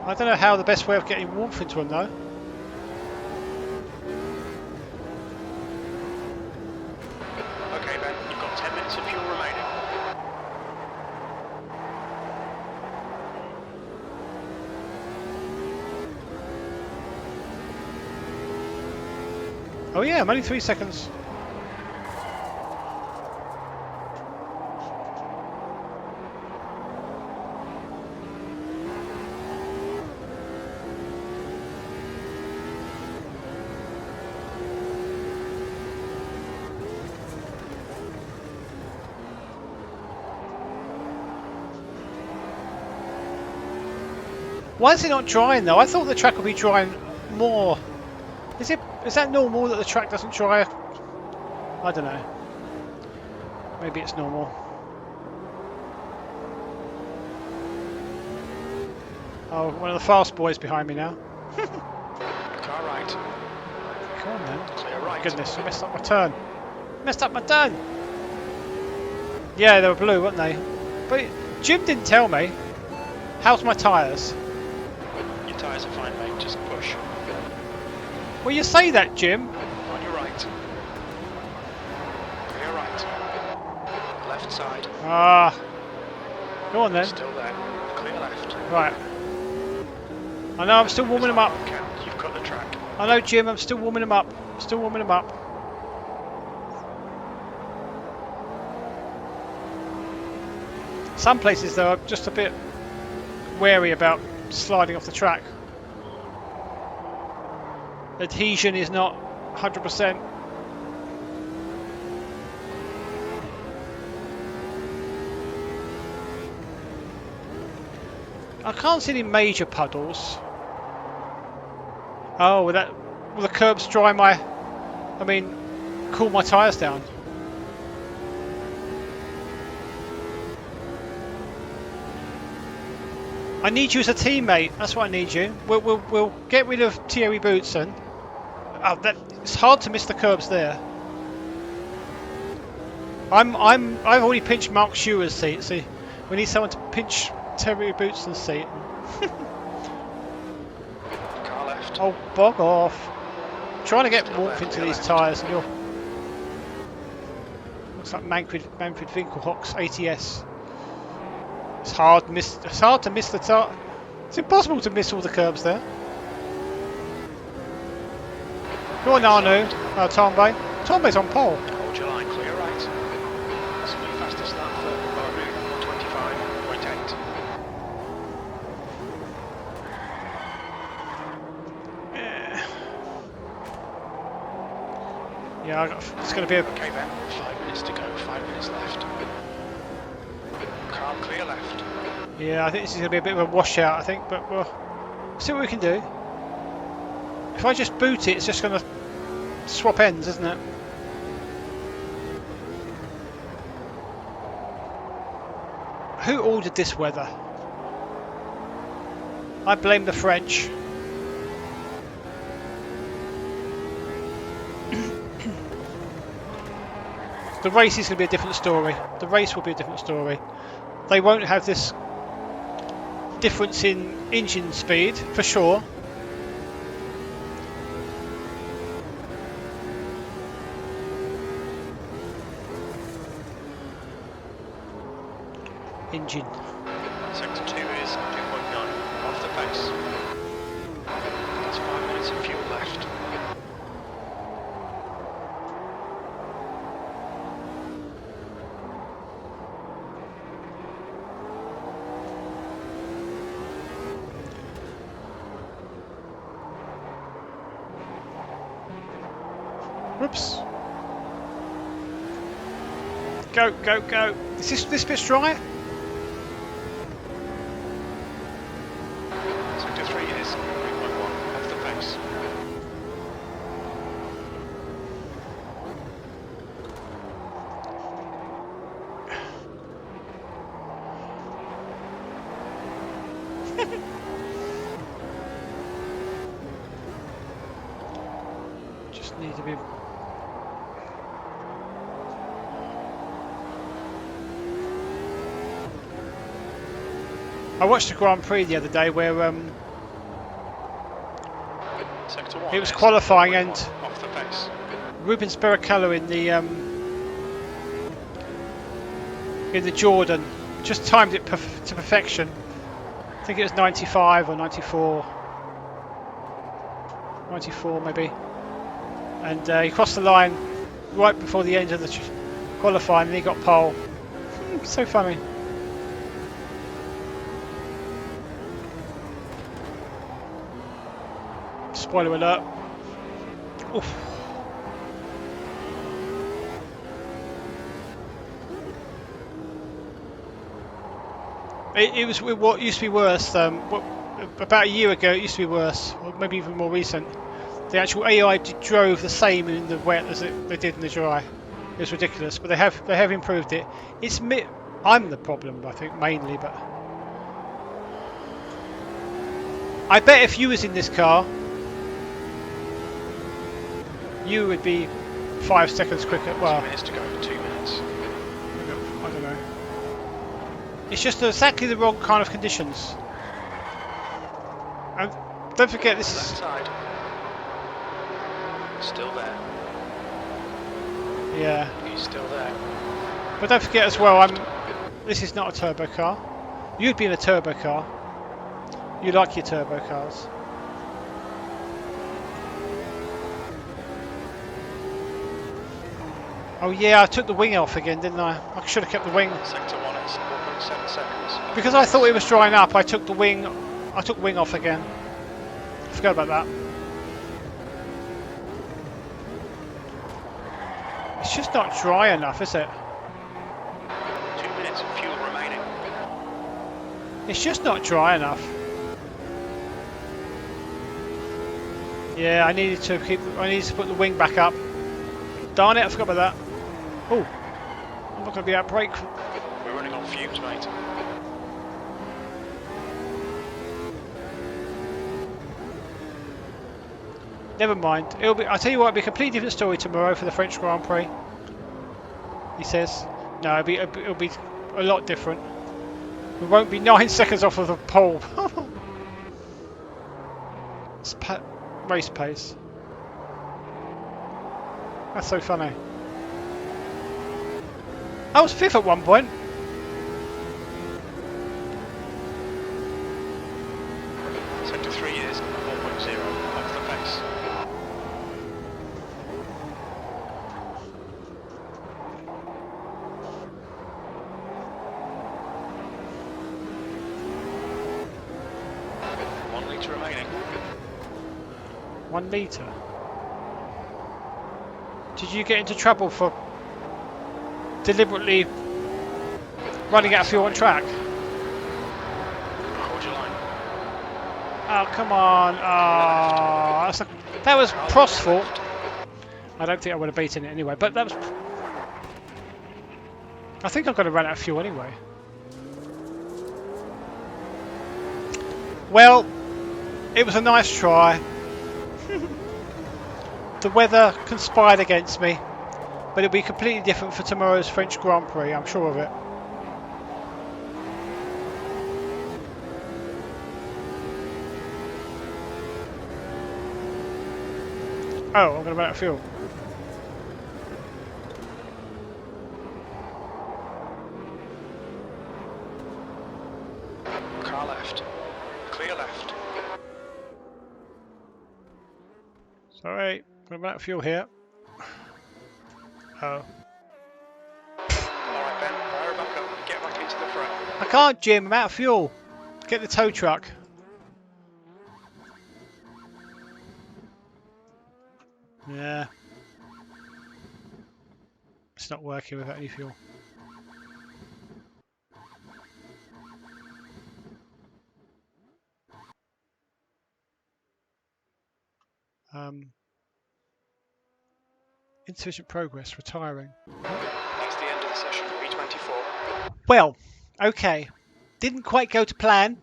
I don't know how the best way of getting warmth into them though. Okay Ben, you've got 10 minutes of fuel remaining. Oh yeah, I'm only 3 seconds. Why is it not drying though? I thought the track would be drying more. Is that normal that the track doesn't dry? I don't know. Maybe it's normal. Oh, one of the fast boys behind me now. Car right. Come on then. Clear right. Goodness, I messed up my turn. Messed up my turn! Yeah, they were blue, weren't they? But Jim didn't tell me. How's my tyres? Your tyres are fine, mate. Just push. Well, you say that, Jim. On your right. Clear right. Left side. Ah. Go on then. Still there. Clear left. Right. I know I'm still warming them up. You've got the track. I know, Jim, I'm still warming them up. Still warming them up. Some places, though, I'm just a bit wary about sliding off the track. Adhesion is not 100%. I can't see any major puddles. Oh, will the curbs dry cool my tyres down? I need you as a teammate. That's what I need you. We'll get rid of Thierry Boutsen. Oh, it's hard to miss the curbs there. I've already pinched Mark Schuer's seat. See, we need someone to pinch Thierry Boutsen's seat. Car left. Oh, bog off! I'm trying to get warmth into these tyres, and you're looks like Manfred Winkelhock's ATS. It's hard to miss the tyre. It's impossible to miss all the curbs there. Go on, Arno. Oh, Tambe. Tambe's on pole. Hold your line, clear right. This will be fastest lap for route 25.8. Yeah, it's going to be a... Okay then, 5 minutes to go, 5 minutes left. Car clear left. Yeah, I think this is going to be a bit of a washout, I think, but we'll see what we can do. If I just boot it, it's just going to swap ends, isn't it? Who ordered this weather? I blame the French. The race is going to be a different story. The race will be a different story. They won't have this difference in engine speed, for sure. Engine. Sector 2 is 2.9, off the pace. That's 5 minutes of fuel left. Whoops. Go, go, go. Is this bit's dry? Sector 3 is 3.1, off the pace. Just need to be... I watched the Grand Prix the other day where Sector 1 it was is qualifying 4.1, and off the pace. Rubens Barrichello in the Jordan just timed it to perfection. I think it was 95 or 94. 94 maybe. And he crossed the line right before the end of the qualifying and he got pole. So funny. Spoiler alert. Oof. It was what used to be worse. About a year ago, it used to be worse, or maybe even more recent. The actual AI drove the same in the wet as they did in the dry. It was ridiculous, but they have improved it. It's me. I'm the problem, I think, mainly. But I bet if you was in this car, you would be 5 seconds quicker. Well, 2 minutes to go, 2 minutes. I don't know. It's just exactly the wrong kind of conditions. And don't forget, this Left is... side. Still there. Yeah. He's still there. But don't forget as well, this is not a turbo car. You'd be in a turbo car. You like your turbo cars. Oh yeah, I took the wing off again, didn't I? I should have kept the wing. Sector 1 is 4.7 seconds. Because I thought it was drying up, I took wing off again. Forgot about that. It's just not dry enough, is it? 2 minutes of fuel remaining. It's just not dry enough. Yeah, I needed to put the wing back up. Darn it, I forgot about that. Oh, I'm not going to be out brake. We're running on fumes, mate. Never mind. I'll tell you what, it'll be a completely different story tomorrow for the French Grand Prix. He says. No, it'll be a lot different. We won't be 9 seconds off of the pole. It's race pace. That's so funny. I was 5th at one point. Sector 3 is 4.0 off the pace. 1 litre. Did you get into trouble for deliberately running out of fuel on track? Hold your line. Oh, come on. Oh, that was Prost's fault. I don't think I would have beaten it anyway, but that was... I think I'm going to run out of fuel anyway. Well, it was a nice try. The weather conspired against me, but it'll be completely different for tomorrow's French Grand Prix, I'm sure of it. Oh, I'm going to run out of fuel. Car left. Clear left. Sorry, I'm going to run out of fuel here. Oh. Alright Ben, fire back up. Get back into the front. I can't, Jim. I'm out of fuel. Get the tow truck. Yeah. It's not working without any fuel. Insufficient progress. Retiring. That's the end of the session. V24. Well, okay. Didn't quite go to plan.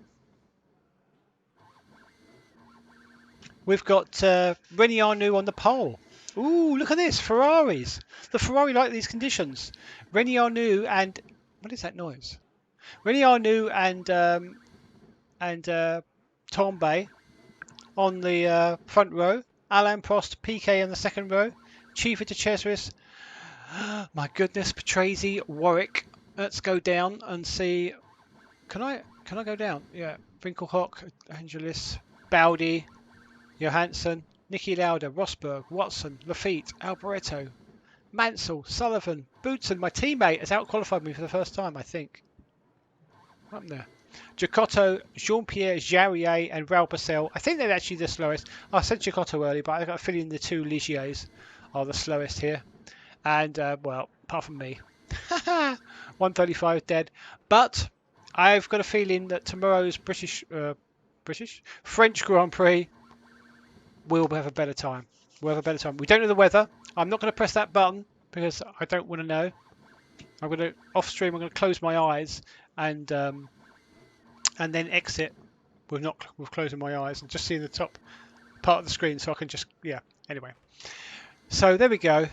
We've got Remy Arnoux on the pole. Ooh, look at this. Ferraris. The Ferrari like these conditions. Remy Arnoux and... What is that noise? Remy Arnoux and Tombe on the front row. Alain Prost, Piquet in the second row. Chief de Cesaris. My goodness, Patrese, Warwick. Let's go down and see. Can I go down? Yeah. Winkelhock, Angelis, Bowdy, Johansson, Niki Lauda, Rosberg, Watson, Lafitte, Alboreto, Mansell, Sullivan, Boutsen. My teammate has outqualified me for the first time, I think. Up there. Giacotto, Jean-Pierre Jarier and Raul Boesel. I think they're actually the slowest. I said Giacotto earlier, but I got a feeling the two Ligiers are the slowest here. And, well, apart from me. 135 dead. But I've got a feeling that tomorrow's French Grand Prix will have a better time. We'll have a better time. We don't know the weather. I'm not going to press that button because I don't want to know. I'm going to, off stream, I'm going to close my eyes and then exit with closing my eyes and just seeing the top part of the screen so I can just, yeah, anyway. So there we go.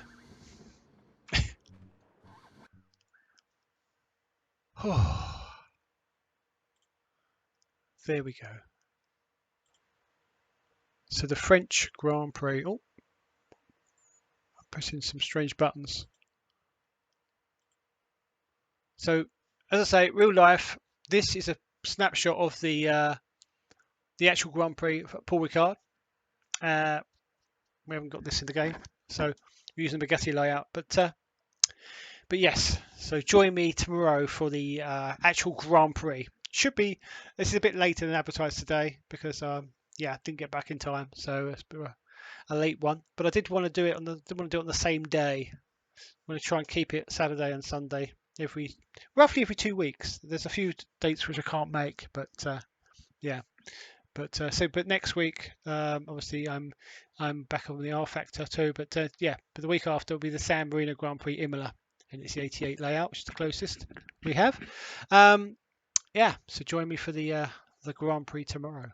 There we go. So the French Grand Prix. Oh, I'm pressing some strange buttons. So, as I say, real life. This is a snapshot of the actual Grand Prix for Paul Ricard. We haven't got this in the game, so we're using the Bugatti layout. But yes, so join me tomorrow for the actual Grand Prix. Should be. This is a bit later than advertised today because yeah, didn't get back in time, so it's a late one. But I did want to do it on the same day. I'm going to try and keep it Saturday and Sunday roughly every 2 weeks. There's a few dates which I can't make, but yeah. But next week, obviously I'm back on the R Factor too. But yeah, but the week after will be the San Marino Grand Prix Imola, and it's the 88 layout, which is the closest we have. Yeah, so join me for the Grand Prix tomorrow.